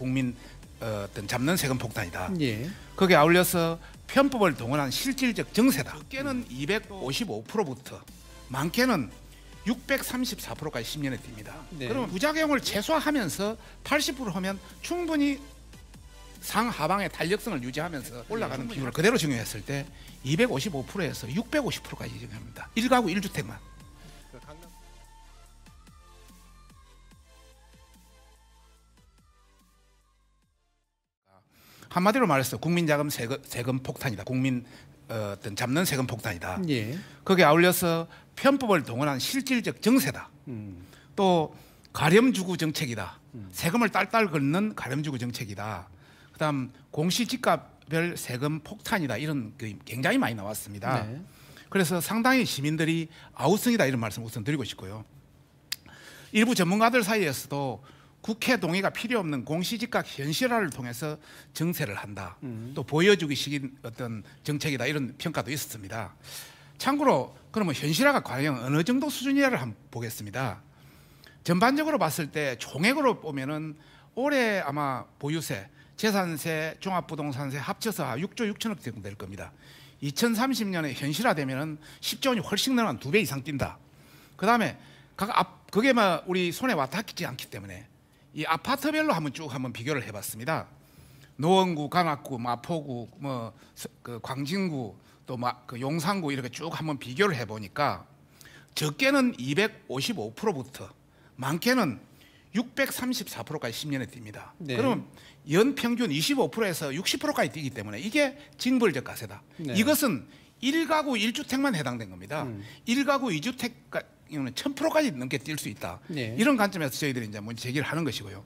국민 어떤 잡는 세금 폭탄이다. 예. 거기에 아울러서 편법을 동원한 실질적 정세다. 적게는 255%부터 많게는 634%까지 10년에 뜁니다. 네. 그러면 부작용을 최소화하면서 80% 하면 충분히 상하방의 탄력성을 유지하면서 올라가는 비율을 그대로 적용했을 때 255%에서 650%까지 적용합니다. 1가구 1주택만. 한마디로 말해서 국민자금 세금 폭탄이다. 국민 어떤 잡는 세금 폭탄이다. 예. 거기에 아울러서 편법을 동원한 실질적 정세다. 또 가렴주구 정책이다. 세금을 딸딸 걷는 가렴주구 정책이다. 그다음 공시지가별 세금 폭탄이다. 이런 게 굉장히 많이 나왔습니다. 네. 그래서 상당히 시민들이 아우성이다 이런 말씀 우선 드리고 싶고요. 일부 전문가들 사이에서도 국회 동의가 필요 없는 공시지가 현실화를 통해서 정세를 한다. 또 보여주기식인 어떤 정책이다 이런 평가도 있었습니다. 참고로 그러면 현실화가 과연 어느 정도 수준이냐를 한번 보겠습니다. 전반적으로 봤을 때 총액으로 보면은 올해 아마 보유세, 재산세, 종합부동산세 합쳐서 6조 6천억 정도 될 겁니다. 2030년에 현실화되면은 10조 원이 훨씬 늘어난 2배 이상 뛴다. 그다음에 그게 막 우리 손에 와 닿지 않기 때문에 이 아파트별로 한번 비교를 해봤습니다. 노원구, 관악구, 마포구, 그 광진구, 또 그 용산구 이렇게 쭉 한번 비교를 해보니까 적게는 255%부터 많게는 634%까지 10년에 뜁니다. 네. 그러면 연 평균 25%에서 60%까지 뛰기 때문에 이게 징벌적 가세다. 네. 이것은 1가구 1주택만 해당된 겁니다. 1가구 2주택 이거는 1000%까지 넘게 뛸 수 있다. 네. 이런 관점에서 저희들이 이제 문제 제기를 하는 것이고요.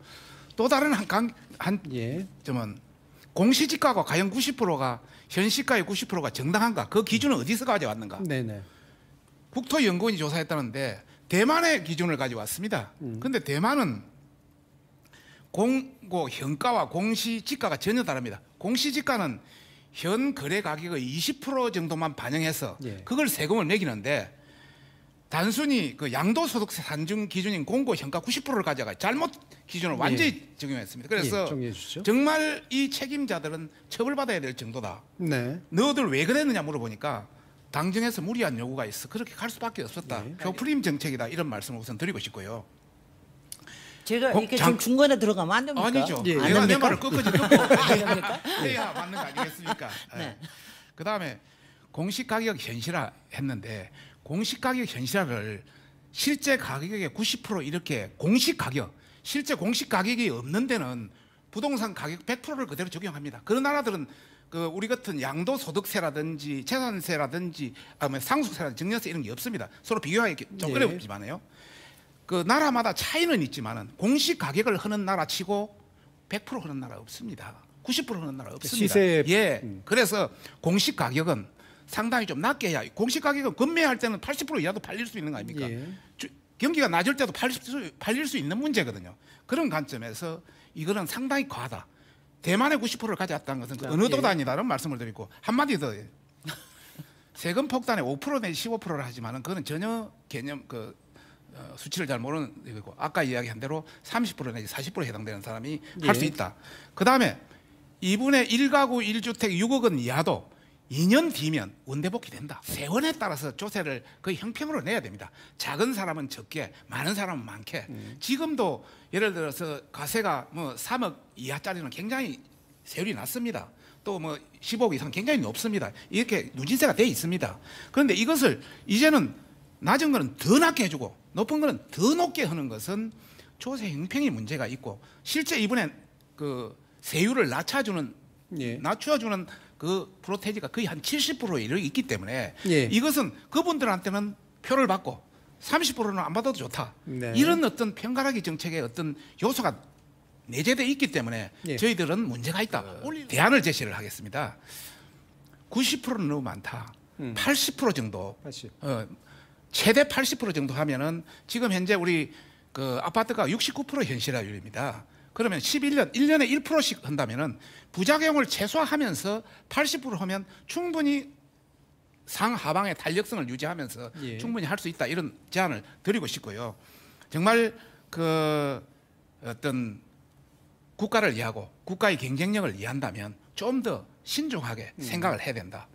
또 다른 한 예. 점은 공시지가가 과연 90%가 현시가의 90%가 정당한가? 그 기준은 어디서 가져왔는가? 네네. 국토연구원이 조사했다는데 대만의 기준을 가져왔습니다. 그런데 대만은 공고 현가와 공시지가가 전혀 다릅니다. 공시지가는 현 거래 가격의 20% 정도만 반영해서 예. 그걸 세금을 매기는데 단순히 그 양도소득세 산정 기준인 공고 현가 90%를 가져가 잘못 기준을 완전히 적용했습니다. 그래서 정리해 주시죠. 정말 이 책임자들은 처벌받아야 될 정도다. 네. 너희들 왜 그랬느냐 물어보니까 당정에서 무리한 요구가 있어 그렇게 갈 수밖에 없었다. 네. 표프림 정책이다 이런 말씀을 우선 드리고 싶고요. 제가 이렇게 좀 중간에 들어가면 안 됩니까? 아니죠. 예, 내가 내 됩니까? 말을 끝까지 듣고 해야 맞는 거 아니겠습니까? 네. 그다음에 공시가격 현실화 했는데 공시가격 현실화를 실제 가격의 90% 이렇게 공시가격 실제 공시가격이 없는 데는 부동산 가격 100%를 그대로 적용합니다. 그런 나라들은 그 우리 같은 양도소득세라든지 재산세라든지 상속세라든지 증여세 이런 게 없습니다. 서로 비교하기 좀 예. 어렵지만요. 그 나라마다 차이는 있지만은 공시가격을 하는 나라 치고 100% 하는 나라 없습니다. 90% 하는 나라 없습니다. 시세 예. 그래서 공시가격은 상당히 좀 낮게 해야 공시가격은 금매할 때는 80% 이하도 팔릴 수 있는 거 아닙니까? 예. 경기가 낮을 때도 팔릴 수 있는 문제거든요. 그런 관점에서 이거는 상당히 과하다. 대만의 90%를 가져왔다는 것은 그 어느 도단이다라는 말씀을 드리고 한마디 더 세금 폭탄에 5% 내지 15%를 하지만은 그거는 전혀 개념 수치를 잘 모르는 이거고 아까 이야기한 대로 30% 내지 40%에 해당되는 사람이 할 수 있다. 그다음에 이분의 1가구 1주택 6억 원 이하도 2년 뒤면 원대복귀 된다. 세원에 따라서 조세를 거의 형평으로 내야 됩니다. 작은 사람은 적게, 많은 사람은 많게. 지금도 예를 들어서 과세가 뭐 3억 이하짜리는 굉장히 세율이 낮습니다. 또 뭐 15억 이상 굉장히 높습니다. 이렇게 누진세가 돼 있습니다. 그런데 이것을 이제는 낮은 거는 더 낮게 해주고 높은 거는 더 높게 하는 것은 조세 형평이 문제가 있고 실제 이번에 그 세율을 낮춰주는 그 프로테지가 거의 한 70%에 이르 있기 때문에 예. 이것은 그분들한테는 표를 받고 30%는 안 받아도 좋다. 네. 이런 어떤 편가르기 정책의 어떤 요소가 내재되어 있기 때문에 예. 저희들은 문제가 있다. 대안을 제시를 하겠습니다. 90%는 너무 많다. 80% 정도 80. 최대 80% 정도 하면은 지금 현재 우리 그 아파트가 69% 현실화율입니다. 그러면 1년에 1%씩 한다면은 부작용을 최소화하면서 80% 하면 충분히 상하방의 탄력성을 유지하면서 예. 충분히 할 수 있다 이런 제안을 드리고 싶고요. 정말 그 어떤 국가를 이해하고 국가의 경쟁력을 이해한다면 좀 더 신중하게 생각을 해야 된다.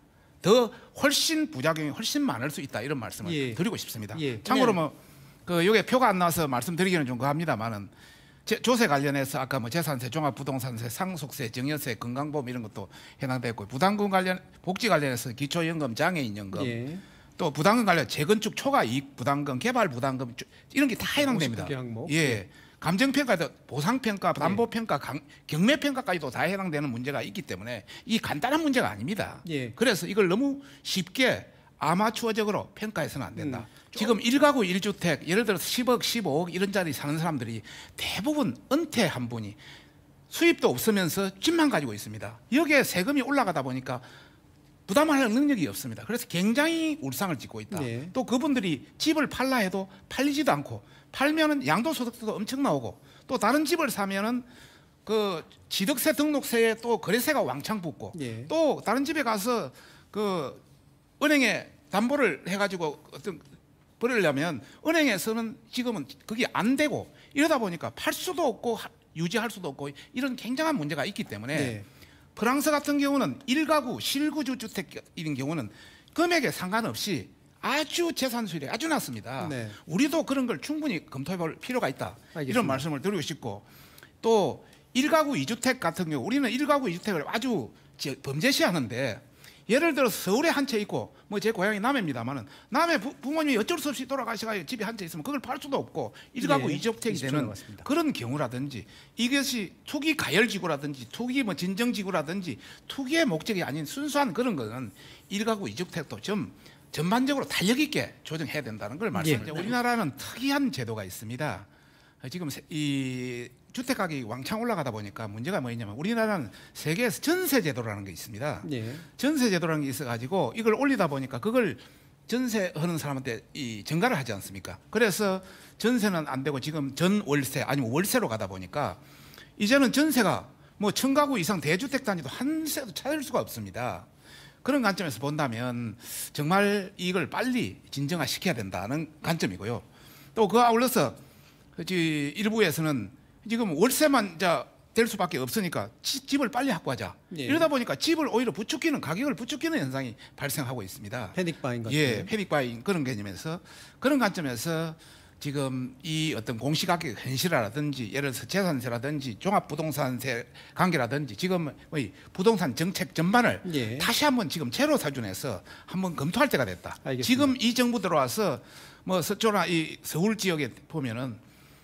더 훨씬 부작용이 훨씬 많을 수 있다 이런 말씀을 예. 드리고 싶습니다. 예. 참고로 뭐 요게 표가 안 나와서 말씀드리기는 좀 그합니다만은 조세 관련해서 아까 뭐 재산세, 종합부동산세, 상속세, 증여세, 건강보험 이런 것도 해당됐고 부담금 관련 복지 관련해서 기초연금, 장애인연금 예. 또 부담금 관련 재건축 초과 이익 부담금, 개발 부담금 이런 게 다 해당됩니다. 59개 항목. 예. 감정평가도 보상평가, 담보평가, 경매평가까지도 다 해당되는 문제가 있기 때문에 이 간단한 문제가 아닙니다. 예. 그래서 이걸 너무 쉽게 아마추어적으로 평가해서는 안 된다. 지금 1가구 1주택 예를 들어서 10억, 15억 이런 자리 사는 사람들이 대부분 은퇴한 분이 수입도 없으면서 집만 가지고 있습니다. 여기에 세금이 올라가다 보니까 부담할 능력이 없습니다. 그래서 굉장히 울상을 짓고 있다. 네. 또 그분들이 집을 팔라 해도 팔리지도 않고 팔면은 양도소득도 엄청 나오고 또 다른 집을 사면은 그 취득세 등록세에 또 거래세가 왕창 붙고 예. 또 다른 집에 가서 그 은행에 담보를 해가지고 어떤 버리려면 은행에서는 지금은 그게 안 되고 이러다 보니까 팔 수도 없고 유지할 수도 없고 이런 굉장한 문제가 있기 때문에 네. 프랑스 같은 경우는 1가구 실구주 주택인 경우는 금액에 상관없이 아주 재산 수율이 아주 낮습니다. 네. 우리도 그런 걸 충분히 검토해 볼 필요가 있다. 알겠습니다. 이런 말씀을 드리고 싶고 또 1가구 2주택 같은 경우 우리는 1가구 2주택을 아주 범죄시하는데 예를 들어서 서울에 한 채 있고 뭐 제 고향이 남해입니다만은 남해 부모님이 어쩔 수 없이 돌아가시가 집에 한 채 있으면 그걸 팔 수도 없고 1가구 예, 2주택이 20초 되는 남았습니다. 그런 경우라든지 이것이 투기 가열지구라든지 투기 뭐 진정지구라든지 투기의 목적이 아닌 순수한 그런 거는 1가구 2주택도 좀 전반적으로 탄력 있게 조정해야 된다는 걸 말씀드립니다. 예. 우리나라는 특이한 제도가 있습니다. 지금 이 주택 가격이 왕창 올라가다 보니까 문제가 뭐냐면 우리나라는 세계에서 전세 제도라는 게 있습니다. 예. 전세 제도라는 게 있어가지고 이걸 올리다 보니까 그걸 전세하는 사람한테 이 전가를 하지 않습니까? 그래서 전세는 안 되고 지금 전월세 아니면 월세로 가다 보니까 이제는 전세가 뭐 1000가구 이상 대주택 단지도 한 세도 찾을 수가 없습니다. 그런 관점에서 본다면 정말 이걸 빨리 진정화 시켜야 된다는 관점이고요. 또 그 아울러서 일부에서는 지금 월세만 될 수밖에 없으니까 집을 빨리 확보하자. 예. 이러다 보니까 집을 오히려 부추기는 가격을 부추기는 현상이 발생하고 있습니다. 패닉바잉 같은. 예, 패닉바잉 그런 개념에서 그런 관점에서 지금 이 어떤 공시가격 현실화라든지 예를 들어서 재산세라든지 종합부동산세 관계라든지 지금 부동산 정책 전반을 예. 다시 한번 지금 제로 사준에서 한번 검토할 때가 됐다. 알겠습니다. 지금 이 정부 들어와서 뭐 서초나 이 서울 지역에 보면은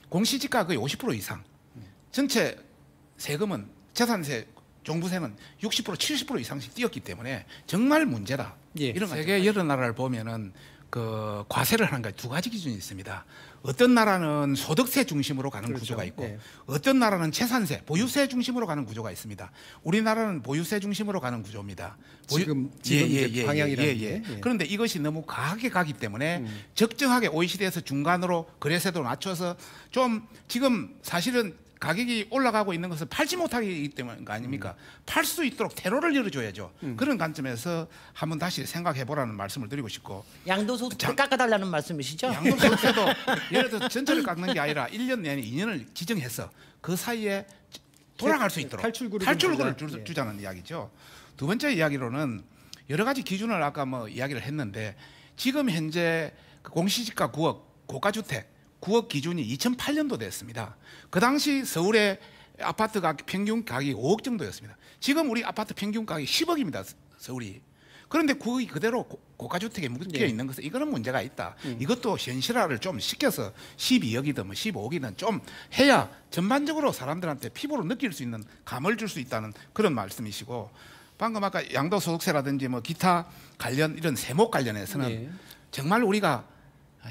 공시지가 거의 50% 이상, 전체 세금은 재산세, 종부세는 60% 70% 이상씩 뛰었기 때문에 정말 문제다. 예. 이런 세계 여러 나라를 보면은 그 과세를 하는 게 두 가지 기준이 있습니다. 어떤 나라는 소득세 중심으로 가는 그렇죠. 구조가 있고 예. 어떤 나라는 재산세, 보유세 중심으로 가는 구조가 있습니다. 우리나라는 보유세 중심으로 가는 구조입니다. 지금 이제 방향이라는 게. 예. 그런데 이것이 너무 과하게 가기 때문에 적정하게 OECD에서 중간으로 거래세도 낮춰서 좀 지금 사실은 가격이 올라가고 있는 것을 팔지 못하기 때문인 거 아닙니까? 팔 수 있도록 테러를 열어줘야죠. 그런 관점에서 한번 다시 생각해 보라는 말씀을 드리고 싶고 양도소득 깎아달라는 말씀이시죠? 양도소득세도 예를 들어서 전체를 깎는 게 아니라 1년 내내 2년을 지정해서 그 사이에 돌아갈 수 있도록 탈출구를 탈출구를 좀 주자. 주자는 이야기죠. 두 번째 이야기로는 여러 가지 기준을 아까 뭐 이야기를 했는데 지금 현재 그 공시지가 9억 고가주택 9억 기준이 2008년도 됐습니다. 그 당시 서울의 아파트 평균 가격이 5억 정도였습니다. 지금 우리 아파트 평균 가격이 10억입니다. 서울이. 그런데 그게 그대로 고가주택에 묶여 예. 있는 것은 이거는 문제가 있다. 이것도 현실화를 좀 시켜서 12억이든 뭐 15억이든 좀 해야 전반적으로 사람들한테 피부로 느낄 수 있는 감을 줄 수 있다는 그런 말씀이시고 방금 아까 양도소득세라든지 뭐 기타 관련 이런 세목 관련해서는 예. 정말 우리가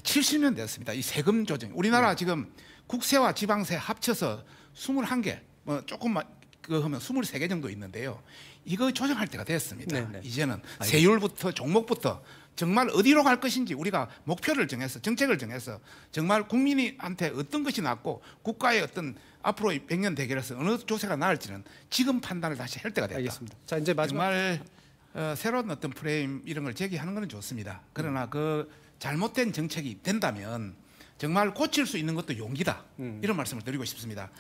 70년 됐습니다. 이 세금 조정. 우리나라 지금 국세와 지방세 합쳐서 21개, 뭐 조금만 그거 하면 23개 정도 있는데요. 이거 조정할 때가 됐습니다. 네, 네. 이제는 세율부터 종목부터 정말 어디로 갈 것인지 우리가 목표를 정해서 정책을 정해서 정말 국민한테 어떤 것이 낫고 국가의 어떤 앞으로 100년 대결에서 어느 조세가 나을지는 지금 판단을 다시 할 때가 됐다. 알겠습니다. 자 이제 마지막 정말 새로운 어떤 프레임 이런 걸 제기하는 것은 좋습니다. 그러나 그 잘못된 정책이 된다면 정말 고칠 수 있는 것도 용기다. 이런 말씀을 드리고 싶습니다.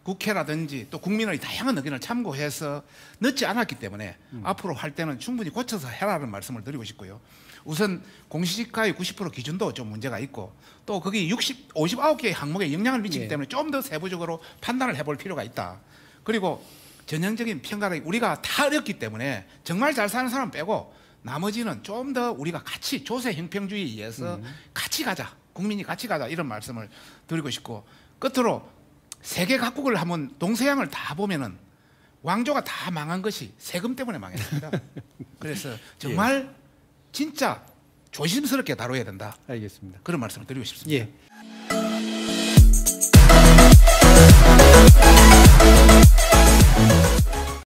국회라든지 또 국민의 다양한 의견을 참고해서 늦지 않았기 때문에 앞으로 할 때는 충분히 고쳐서 해라는 말씀을 드리고 싶고요. 우선 공시지가의 90% 기준도 좀 문제가 있고 또 거기 59개의 항목에 영향을 미치기 예. 때문에 좀 더 세부적으로 판단을 해볼 필요가 있다. 그리고 전형적인 평가를 우리가 다 어렵기 때문에 정말 잘 사는 사람 빼고 나머지는 좀 더 우리가 같이 조세 형평주의에 의해서 같이 가자. 국민이 같이 가자. 이런 말씀을 드리고 싶고 끝으로 세계 각국을 한번 동서양을 다 보면은 왕조가 다 망한 것이 세금 때문에 망했습니다. 그래서 정말 진짜 조심스럽게 다뤄야 된다. 알겠습니다. 그런 말씀을 드리고 싶습니다. 예.